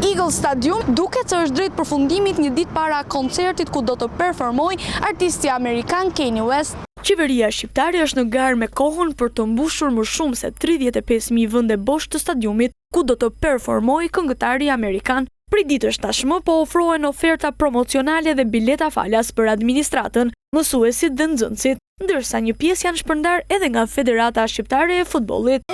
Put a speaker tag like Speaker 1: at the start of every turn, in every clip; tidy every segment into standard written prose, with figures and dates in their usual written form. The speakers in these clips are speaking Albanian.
Speaker 1: Eagle Stadium duket se është drejt përfundimit një ditë para koncertit ku do të performoj artisti amerikan Kanye West. Qeveria shqiptare është në garë me kohën për të mbushur më shumë se 35.000 vende bosh të stadiumit ku do të performoj këngëtari amerikan. Prej ditësh tashmë po ofrohen oferta promocionale dhe bileta falas për administratën, mësuesit dhe nxënësit, ndërsa një pjesë janë shpërndar edhe nga Federata Shqiptare e Futbollit.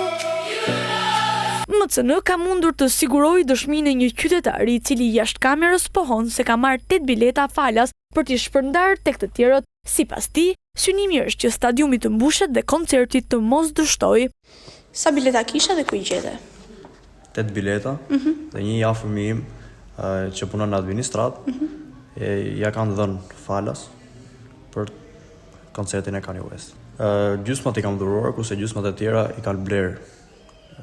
Speaker 1: MCN ka mundur të sigurojë dëshminë e një qytetari i cili jashtë kamerës pohon se ka marrë 8 bileta falas për t'i shpërndar tek të tjerët. Sipas tij, synimi është që stadiumi të mbushet dhe koncerti të mos dështojë.
Speaker 2: Sa bileta kisha dhe ku i gjete?
Speaker 3: 8 bileta dhe një afërmi im që punon në administrat, ja kanë dhënë falas për koncertin e Kanye West. Gjysmat i kam dhuruar, kurse gjysmat e tjera i kanë bler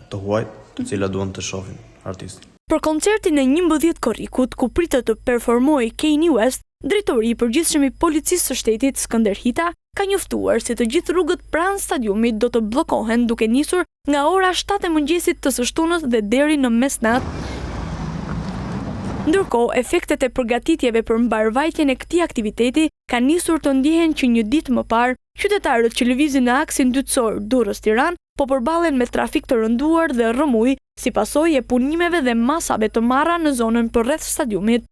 Speaker 3: të huajt, të cilat duan të shohin artistin.
Speaker 1: Për koncertin e 11 korrikut, ku pritet të performojë Kanye West, drejtori i përgjithshëm i Policisë së Shtetit Skënder Hita ka njoftuar se të gjithë rrugët pranë stadiumit do të bllokohen duke nisur nga ora 7 e mëngjesit të së shtunës dhe deri në mesnatë. Ndërkohë, efektet e përgatitjeve për mbarvajtjen e këtij aktiviteti kanë nisur të ndihen që një ditë më parë, qytetarët që lëvizin në aksin dytësor Durrës-Tiranë po përballen me trafik të rënduar dhe rrëmuj si pasojë e punimeve dhe masave të marra në zonën përreth stadiumit.